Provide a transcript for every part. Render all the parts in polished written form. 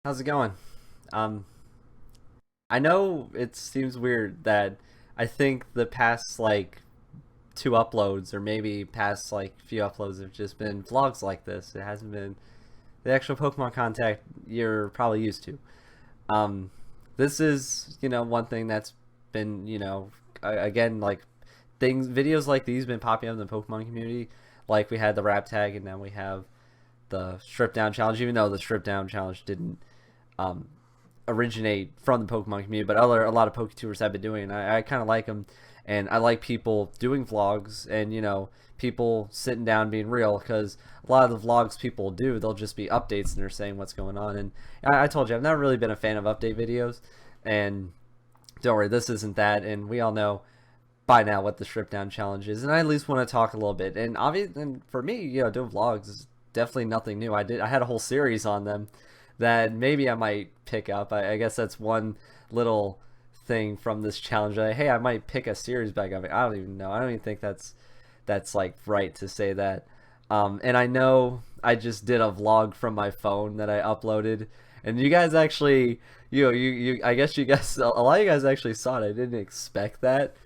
How's it going? Um, I know it seems weird that I think the past like two uploads or maybe past like few uploads have just been vlogs like this. It hasn't been the actual Pokemon contact you're probably used to. Um, this is, one thing that's been, again, like videos like these been popping up in the Pokemon community. Like we had the rap tag and now we have the strip down challenge, even though the strip down challenge didn't um, originate from the Pokemon community, but a lot of PokeTubers have been doing. I kind of like them, and I like people doing vlogs and people sitting down being real because a lot of the vlogs people do they'll just be updates and they're saying what's going on. And I told you I've never really been a fan of update videos, and don't worry, this isn't that. And we all know by now what the strip down challenge is, and I at least want to talk a little bit. And obviously, and for me, doing vlogs is definitely nothing new. I had a whole series on them that maybe I might pick up. I guess that's one little thing from this challenge. Hey, I might pick a series back up. I don't even know. I don't even think that's like right to say that. And I know I just did a vlog from my phone that I uploaded, and you guys actually, I guess you guys, a lot of you guys actually saw it. I didn't expect that,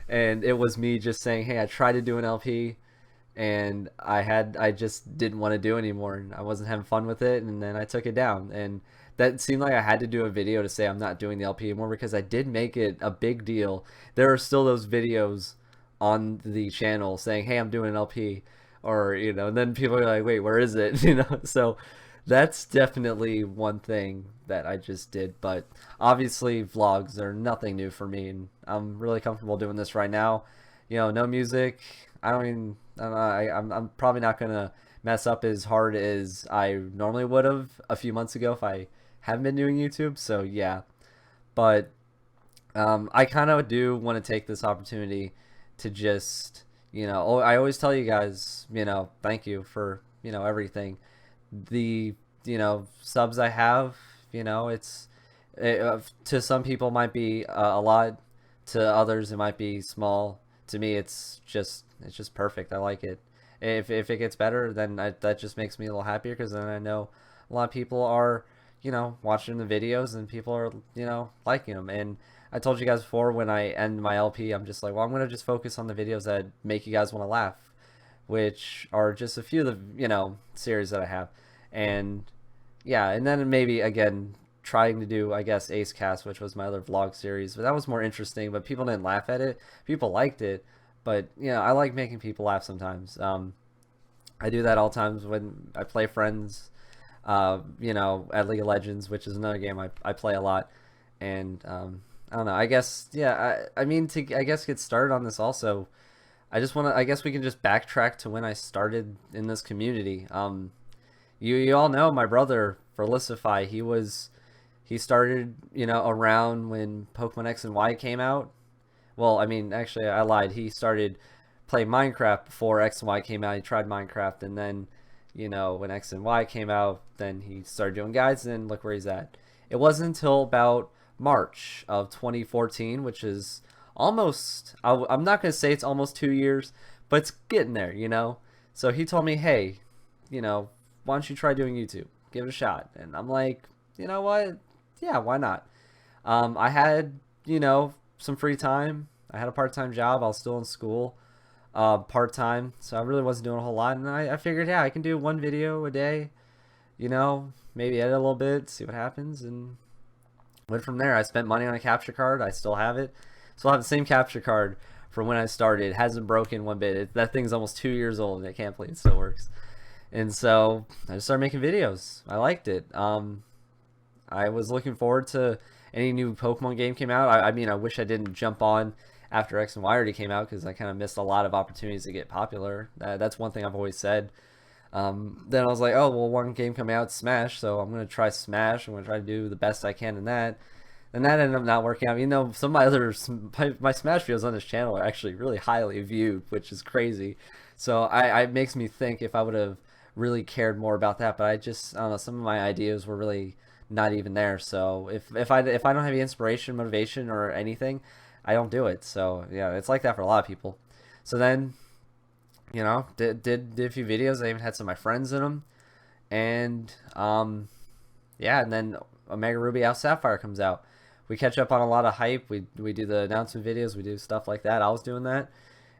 and it was me just saying, hey, I tried to do an LP and I just didn't want to do anymore and I wasn't having fun with it, and then I took it down. And that seemed like I had to do a video to say I'm not doing the LP anymore because I did make it a big deal. There are still those videos on the channel saying, hey, I'm doing an LP, or and then people are like, wait, where is it? So that's definitely one thing that I just did. But obviously vlogs are nothing new for me, and I'm really comfortable doing this right now. No music. I don't even. I don't know, I'm probably not gonna mess up as hard as I normally would have a few months ago if I haven't been doing YouTube. So yeah, but I kind of do want to take this opportunity to just I always tell you guys, thank you for everything. The subs I have, to some people might be a lot, to others it might be small. To me, it's just perfect. I like it. If it gets better, then that just makes me a little happier because then I know a lot of people are watching the videos and people are liking them. And I told you guys before, when I end my LP, I'm just like, well, I'm gonna just focus on the videos that make you guys want to laugh, which are just a few of the series that I have. And yeah, and then maybe again trying to do, I guess, Ace Cast, which was my other vlog series, but that was more interesting. But people didn't laugh at it. People liked it, but I like making people laugh sometimes. I do that all times when I play friends. At League of Legends, which is another game I play a lot, and I don't know. I guess yeah. I mean, to I guess get started on this also. I just want to. I guess we can just backtrack to when I started in this community. You all know my brother Felicify. He started around when Pokemon X and Y came out. Well, I mean, actually, I lied. He started playing Minecraft before X and Y came out. He tried Minecraft, and then when X and Y came out, then he started doing guides, and look where he's at. It wasn't until about March of 2014, which is almost, I'm not going to say it's almost 2 years, but it's getting there. So he told me, hey, why don't you try doing YouTube? Give it a shot. And I'm like, you know what? Yeah, why not? I had, some free time. I had a part-time job. I was still in school, part-time. So I really wasn't doing a whole lot. And I figured, yeah, I can do one video a day, maybe edit a little bit, see what happens. And went from there. I spent money on a capture card. I still have it. Still have the same capture card from when I started. It hasn't broken one bit. That thing's almost 2 years old, and I can't believe it still works. And so I just started making videos. I liked it. I was looking forward to any new Pokemon game came out. I mean, I wish I didn't jump on after X and Y already came out because I kind of missed a lot of opportunities to get popular. That's one thing I've always said. Then I was like, oh, well, one game coming out, Smash, so I'm going to try Smash. I'm going to try to do the best I can in that. And that ended up not working out. Some of my other my Smash videos on this channel are actually really highly viewed, which is crazy. So it makes me think if I would have really cared more about that. But I don't know, some of my ideas were really not even there. So if I don't have any inspiration, motivation, or anything, I don't do it. So yeah, it's like that for a lot of people. So then did a few videos. I even had some of my friends in them, and yeah, and then Omega Ruby Alpha Sapphire comes out. We catch up on a lot of hype. We do the announcement videos. We do stuff like that. I was doing that,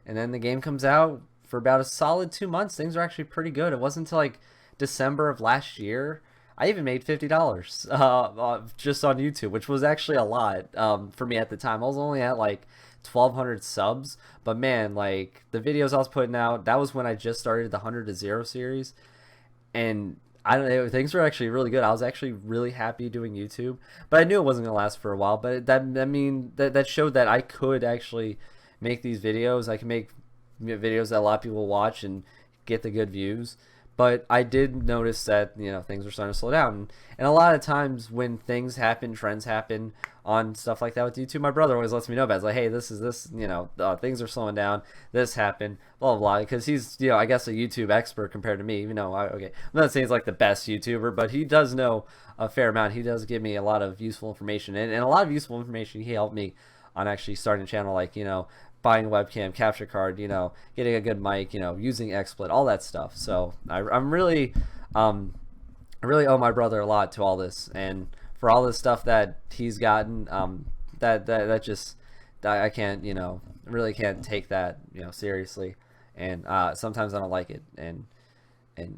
and then the game comes out for about a solid 2 months. Things are actually pretty good. It wasn't until like December of last year. I even made $50 just on YouTube, which was actually a lot for me at the time. I was only at like 1,200 subs, but man, like the videos I was putting out, that was when I just started the 100 to 0 series, and I don't know, things were actually really good. I was actually really happy doing YouTube, but I knew it wasn't gonna last for a while. But that showed that I could actually make these videos. I can make videos that a lot of people watch and get the good views. But I did notice that things were starting to slow down, and a lot of times when things happen, trends happen on stuff like that with YouTube, my brother always lets me know about it. It's like, hey, things are slowing down. This happened, blah blah blah. Because he's I guess a YouTube expert compared to me. Okay, I'm not saying he's like the best YouTuber, but he does know a fair amount. He does give me a lot of useful information, and a lot of useful information he helped me on actually starting a channel, like buying a webcam, capture card, getting a good mic, using XSplit, all that stuff. So I'm really, I really owe my brother a lot to all this, and for all this stuff that he's gotten, that just, I can't, really can't take that, seriously, and sometimes I don't like it, and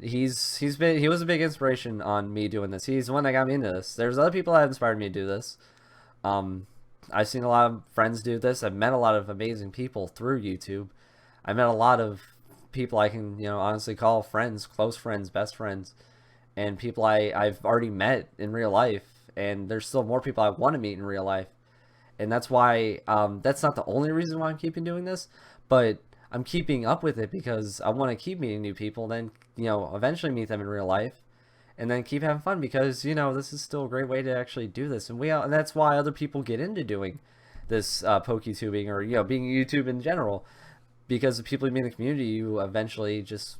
he was a big inspiration on me doing this. He's the one that got me into this. There's other people that inspired me to do this. I've seen a lot of friends do this. I've met a lot of amazing people through YouTube. I met a lot of people I can, honestly call friends, close friends, best friends, and people I've already met in real life. And there's still more people I want to meet in real life. And that's why, that's not the only reason why I'm keeping doing this, but I'm keeping up with it because I want to keep meeting new people, then, eventually meet them in real life. And then keep having fun because this is still a great way to actually do this, and that's why other people get into doing this PokeTubing or being YouTube in general, because the people you meet in the community, you eventually just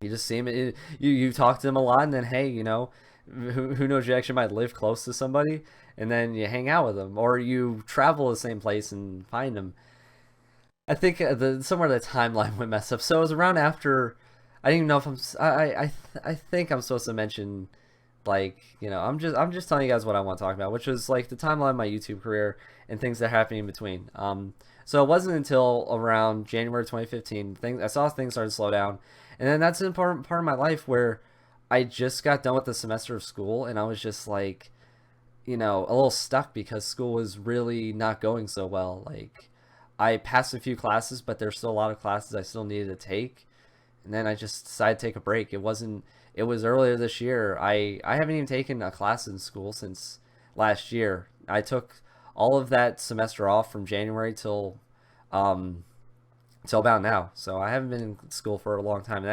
see them, you talk to them a lot, and then hey, who knows, you actually might live close to somebody, and then you hang out with them, or you travel the same place and find them. I think somewhere the timeline went messed up, so it was around after. I don't even know if I think I'm supposed to mention, like, I'm just telling you guys what I want to talk about, which is like the timeline of my YouTube career and things that are happening in between. So it wasn't until around January 2015 I saw things started to slow down, and then that's an important part of my life where I just got done with the semester of school, and I was just like, a little stuck because school was really not going so well. Like, I passed a few classes, but there's still a lot of classes I still needed to take. And then I just decided to take a break. It was earlier this year. I haven't even taken a class in school since last year. I took all of that semester off from January till about now. So I haven't been in school for a long time.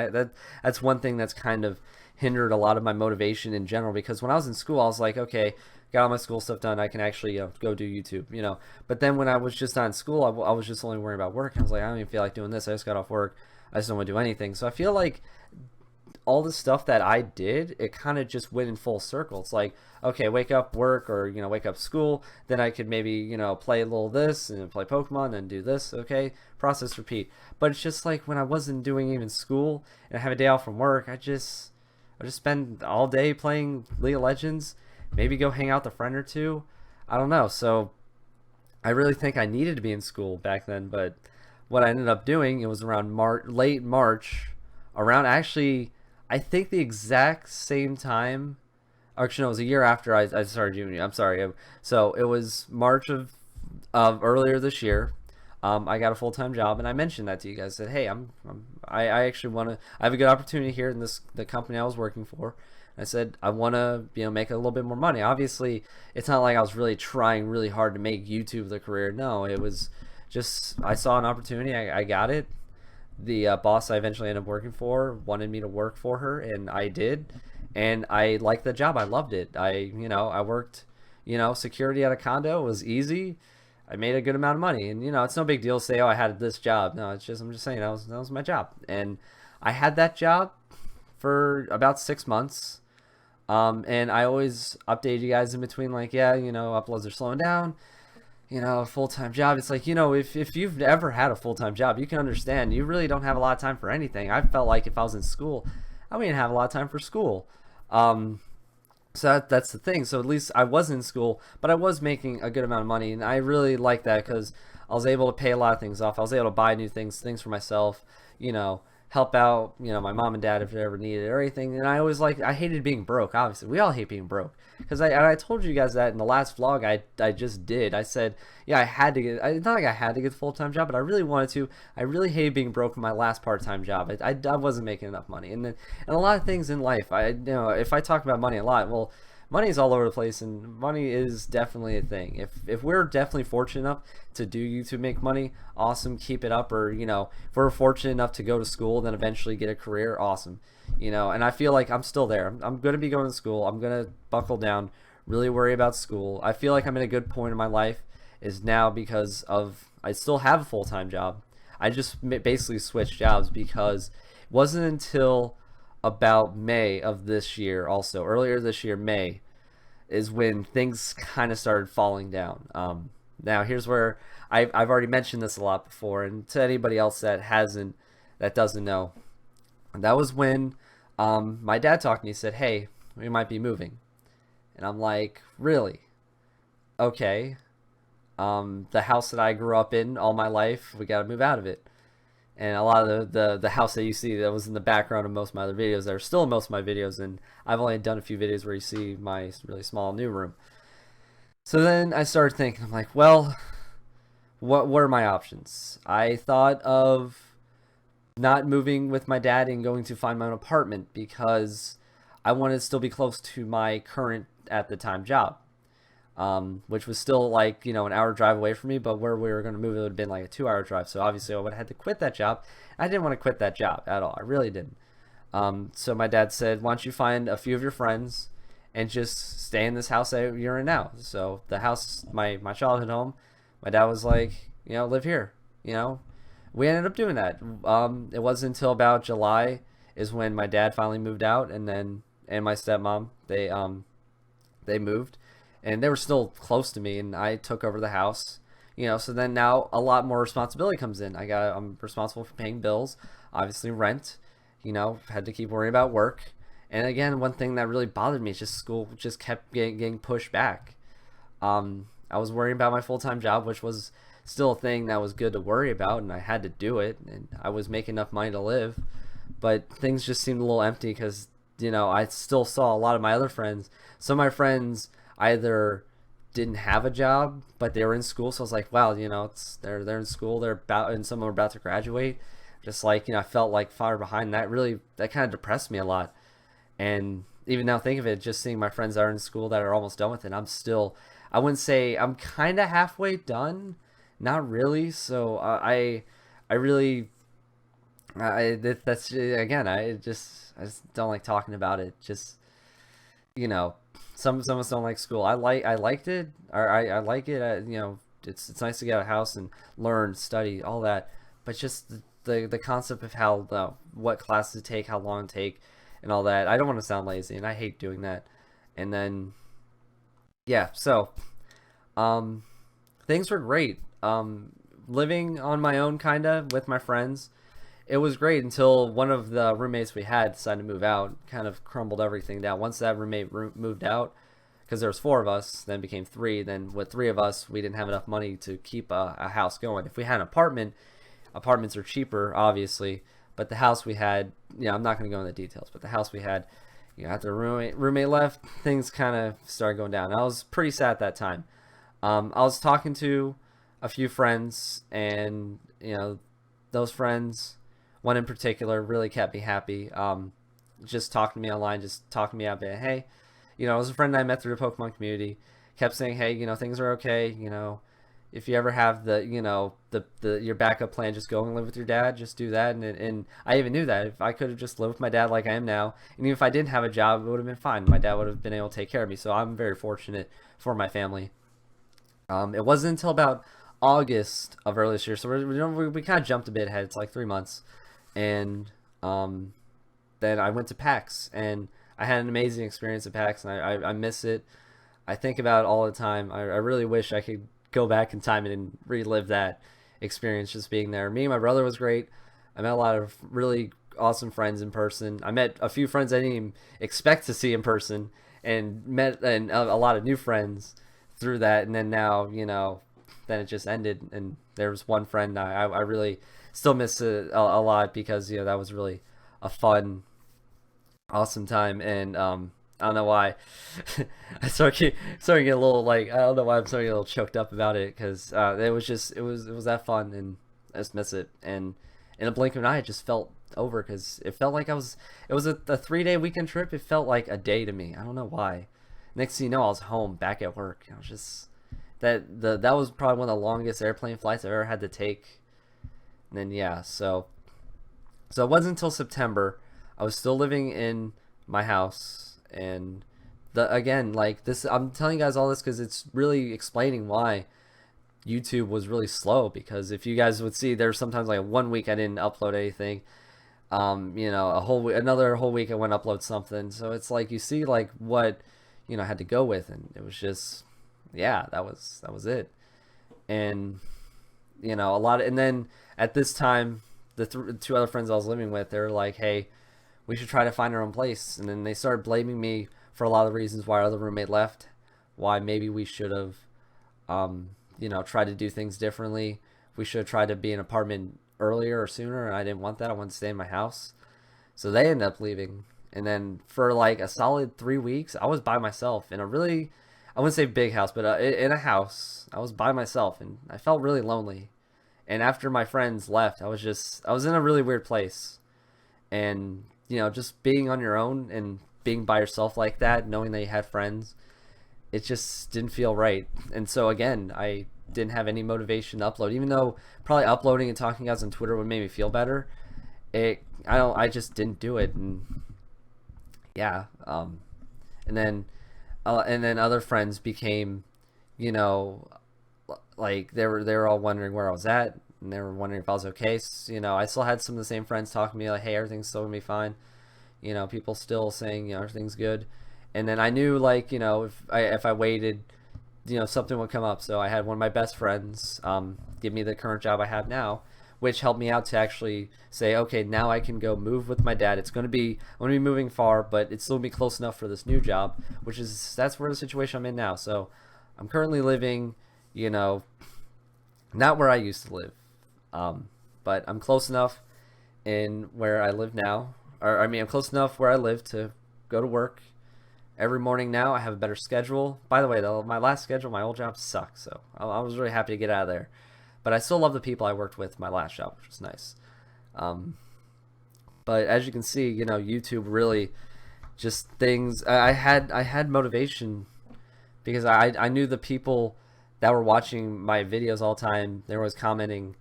That's one thing that's kind of hindered a lot of my motivation in general, because when I was in school, I was like, okay, got all my school stuff done, I can actually go do YouTube, But then when I was just not in school, I was just only worrying about work. I was like, I don't even feel like doing this. I just got off work. I just don't want to do anything. So I feel like all the stuff that I did, it kind of just went in full circle. It's like, okay, wake up, work, or wake up, school. Then I could maybe play a little this and play Pokemon and do this. Okay, process, repeat. But it's just like when I wasn't doing even school and I have a day off from work, I just spend all day playing League of Legends. Maybe go hang out with a friend or two. I don't know. So I really think I needed to be in school back then, but what I ended up doing, it was around late March, around actually, I think the exact same time, actually no, it was a year after I started junior. I'm sorry. So it was March of earlier this year. I got a full-time job, and I mentioned that to you guys. I said, hey, I actually want to, I have a good opportunity here in the company I was working for. I said, I want to make a little bit more money. Obviously, it's not like I was really trying really hard to make YouTube the career. No, it was just, I saw an opportunity, I got it. The boss I eventually ended up working for wanted me to work for her, and I did, and I liked the job. I loved it. I worked, security at a condo. It was easy. I made a good amount of money, and it's no big deal to say, oh, I had this job. No, I'm just saying that was my job, and I had that job for about 6 months, and I always updated you guys in between, like, yeah, uploads are slowing down. A full-time job, it's like, if you've ever had a full-time job, you can understand you really don't have a lot of time for anything. I felt like if I was in school, I wouldn't have a lot of time for school. So So that's the thing. So at least I was in school, but I was making a good amount of money, and I really like that because I was able to pay a lot of things off. I was able to buy new things, things for myself, you know, help out, my mom and dad if they ever needed it or anything. And I always I hated being broke. Obviously, we all hate being broke because I told you guys that in the last vlog I just did. I said, yeah, I had to get. It's not like I had to get a full time job, but I really wanted to. I really hated being broke in my last part time job. I wasn't making enough money, and a lot of things in life. If I talk about money a lot, well, money is all over the place, and money is definitely a thing. If we're definitely fortunate enough to do YouTube make money, awesome, keep it up. Or if we're fortunate enough to go to school, then eventually get a career, awesome. And I feel like I'm still there. I'm gonna be going to school. I'm gonna buckle down, really worry about school. I feel like I'm in a good point in my life is now because of I still have a full-time job. I just basically switched jobs because it wasn't until about May of this year, also earlier this year, May, is when things kind of started falling down. Now here's where I've already mentioned this a lot before, and to anybody else that doesn't know, that was when my dad talked to me. He said, "Hey, we might be moving," and I'm like, "Really? Okay." The house that I grew up in all my life, we got to move out of it. And a lot of the house that you see that was in the background of most of my other videos, that are still in most of my videos, and I've only done a few videos where you see my really small new room. So then I started thinking, I'm like, well, what are my options? I thought of not moving with my dad and going to find my own apartment because I wanted to still be close to my current at the time job. Which was still like, an hour drive away from me, but where we were going to move, it would have been like a 2-hour drive. So obviously I would have had to quit that job. I didn't want to quit that job at all. I really didn't. So my dad said, why don't you find a few of your friends and just stay in this house that you're in now? So the house, my childhood home, my dad was like, live here, we ended up doing that. It wasn't until about July is when my dad finally moved out, and my stepmom, they moved. And they were still close to me, and I took over the house. So then now a lot more responsibility comes in. I'm responsible for paying bills, obviously rent, had to keep worrying about work. And again, one thing that really bothered me is just school just kept getting pushed back. I was worrying about my full-time job, which was still a thing that was good to worry about, and I had to do it, and I was making enough money to live. But things just seemed a little empty because, I still saw a lot of my other friends. Some of my friends either didn't have a job, but they were in school. So I was like, wow, they're in school, and some of them are about to graduate. Just like, I felt like far behind. That kind of depressed me a lot. And even now, think of it, just seeing my friends that are in school that are almost done with it. I wouldn't say I'm kind of halfway done, not really. So I really, that's again, I just don't like talking about it. Just, some of us don't like school. I liked it, or I like it. It's nice to get out of the house and learn, study, all that. But just the concept of how what classes to take, how long to take, and all that. I don't want to sound lazy, and I hate doing that. And then, yeah. So, things were great. Living on my own, kinda with my friends. It was great until one of the roommates we had decided to move out. Kind of crumbled everything down. Once that roommate moved out, because there was 4 of us, then became 3. Then with 3 of us, we didn't have enough money to keep a house going. If we had an apartment, apartments are cheaper, obviously. But the house we had, I'm not going to go into the details, but the house we had, after the roommate left, things kind of started going down. I was pretty sad at that time. I was talking to a few friends, and those friends, one in particular, really kept me happy. Just talking to me online, just talking to me out there. Hey, it was a friend I met through the Pokemon community. Kept saying, hey, things are okay. If you ever have your backup plan, just go and live with your dad. Just do that. And I even knew that if I could have just lived with my dad like I am now, and even if I didn't have a job, it would have been fine. My dad would have been able to take care of me. So I'm very fortunate for my family. It wasn't until about August of earlier this year, so we kind of jumped a bit ahead. It's like 3 months. And then I went to PAX, and I had an amazing experience at PAX, and I miss it. I think about it all the time. I really wish I could go back in time and relive that experience, just being there. Me and my brother was great. I met a lot of really awesome friends in person. I met a few friends I didn't even expect to see in person, and met and a lot of new friends through that. And then now, then it just ended. And there was one friend I really still miss it a lot, because that was really a fun, awesome time. And I don't know why starting to get a little, like, I don't know why I'm starting to get a little choked up about it, because it was that fun, and I just miss it. And in a blink of an eye, it just felt over, because it felt like it was a 3-day weekend trip. It felt like a day to me. I don't know why. Next thing you know, I was home back at work. I was just that was probably one of the longest airplane flights I've ever had to take. And then yeah, so it wasn't until September. I was still living in my house, and again, like this, I'm telling you guys all this because it's really explaining why YouTube was really slow. Because if you guys would see, there's sometimes like 1 week I didn't upload anything. Another whole week I went upload something. So it's like you see like what I had to go with, and it was just, yeah, that was it. And a lot of, and then at this time, the two other friends I was living with, they were like, hey, we should try to find our own place. And then they started blaming me for a lot of the reasons why our other roommate left, why maybe we should have tried to do things differently. We should have tried to be in an apartment earlier or sooner, and I didn't want that. I wanted to stay in my house. So they ended up leaving. And then for like a solid 3 weeks, I was by myself in a really, I wouldn't say big house, but in a house. I was by myself, and I felt really lonely. And after my friends left, I was in a really weird place. And, just being on your own and being by yourself like that, knowing that you had friends, it just didn't feel right. And so again, I didn't have any motivation to upload, even though probably uploading and talking to guys on Twitter would make me feel better. I just didn't do it. And yeah, and then other friends became, like they were all wondering where I was at, and they were wondering if I was okay. So, I still had some of the same friends talking to me like, hey, everything's still gonna be fine. People still saying, everything's good. And then I knew, like, if I waited, something would come up. So I had one of my best friends give me the current job I have now, which helped me out to actually say, okay, now I can go move with my dad. I'm gonna be moving far, but it's still be close enough for this new job, that's where the situation I'm in now. So I'm currently living, not where I used to live, but I'm close enough in where I live now, or I mean, I'm close enough where I live to go to work every morning now. I have a better schedule. By the way, though, my last schedule, my old job sucked, so I was really happy to get out of there. But I still love the people I worked with my last job, which was nice. But as you can see, YouTube really just things. I had motivation because I knew the people that were watching my videos all the time. They were always commenting,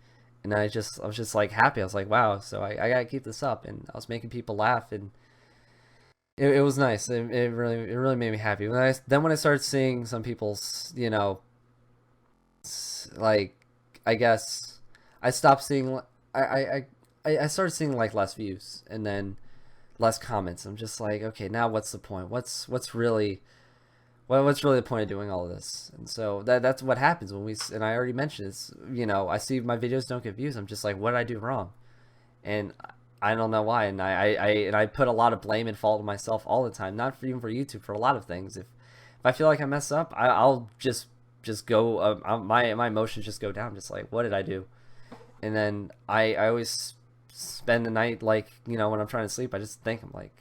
and I was just like happy. I was like, wow, so I gotta keep this up, and I was making people laugh, and it was nice. It really made me happy. When I started seeing some people's, like, I guess I stopped seeing. I started seeing like less views and then less comments. I'm just like, okay, now what's the point? What's really the point of doing all of this? And so that's what happens when and I already mentioned this. I see my videos don't get views. I'm just like, what did I do wrong? And I don't know why. And I put a lot of blame and fault on myself all the time. Not even for YouTube, for a lot of things. If I feel like I mess up, I'll just go. My emotions just go down. Just like, what did I do? And then I always spend the night, like, when I'm trying to sleep, I just think, I'm like,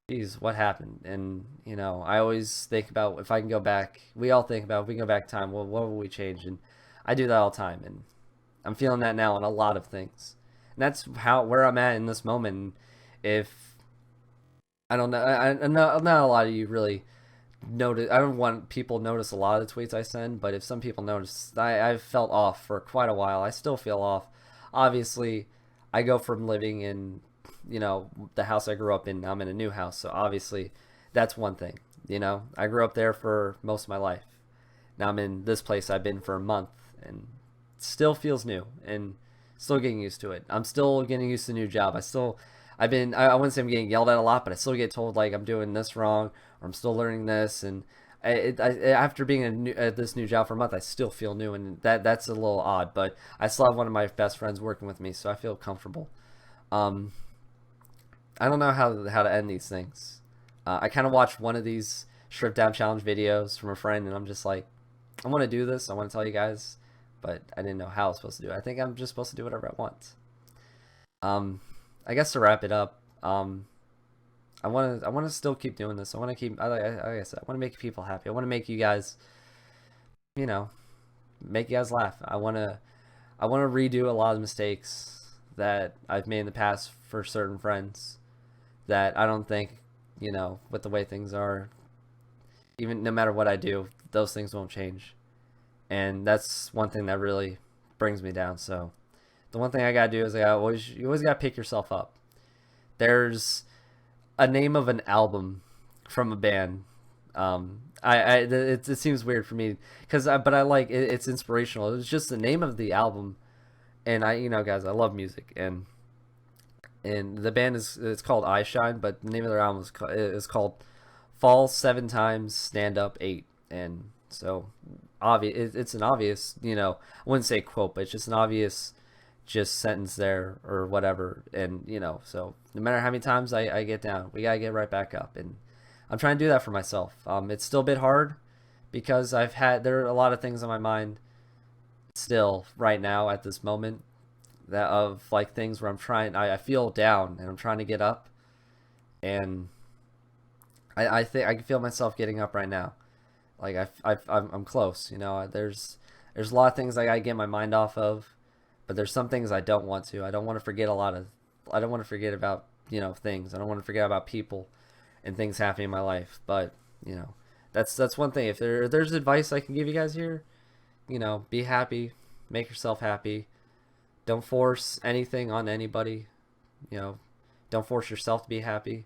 geez, what happened? And I always think about if I can go back. We all think about if we can go back time, well, what will we change? And I do that all the time, and I'm feeling that now on a lot of things. And that's where I'm at in this moment. If I don't know, I know not a lot of you really notice. I don't want people to notice a lot of the tweets I send, but if some people notice, I've felt off for quite a while. I still feel off. Obviously, I go from living in, the house I grew up in. Now I'm in a new house, so obviously, that's one thing. I grew up there for most of my life. Now I'm in this place I've been for a month, and it still feels new, and still getting used to it. I'm still getting used to the new job. I wouldn't say I'm getting yelled at a lot, but I still get told like I'm doing this wrong, or I'm still learning this. And after being at this new job for a month, I still feel new, and that's a little odd. But I still have one of my best friends working with me, so I feel comfortable. I don't know how to end these things. I kind of watched one of these strip down challenge videos from a friend, and I'm just like, I want to do this. I want to tell you guys, but I didn't know how I was supposed to do it. I think I'm just supposed to do whatever I want. Um, I guess to wrap it up, I want to still keep doing this. I want to keep, like I said, I want to make people happy. I want to make you guys, you know, make you guys laugh. I want to redo a lot of mistakes that I've made in the past for certain friends that I don't think, with the way things are, even no matter what I do, those things won't change. And that's one thing that really brings me down. So the one thing I gotta do is you always gotta pick yourself up. There's a name of an album from a band. It seems weird for me but I like it, it's inspirational. It was just the name of the album, and guys, I love music, and the band it's called I Shine, but the name of their album is called Fall Seven Times, Stand Up Eight, and so obvious. It's an obvious, I wouldn't say quote, but it's just an obvious just sentence there or whatever, and so no matter how many times I get down, we gotta get right back up, and I'm trying to do that for myself. It's still a bit hard because there are a lot of things on my mind still right now at this moment that of like things where I feel down and I'm trying to get up, and I think I can feel myself getting up right now. Like I'm close. There's a lot of things I gotta get my mind off of, but there's some things I don't want to. I don't want to forget I don't want to forget about things. I don't want to forget about people and things happening in my life. But that's one thing. If there's advice I can give you guys here, be happy, make yourself happy. Don't force anything on anybody. Don't force yourself to be happy.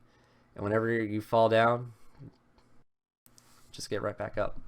And whenever you fall down, just get right back up.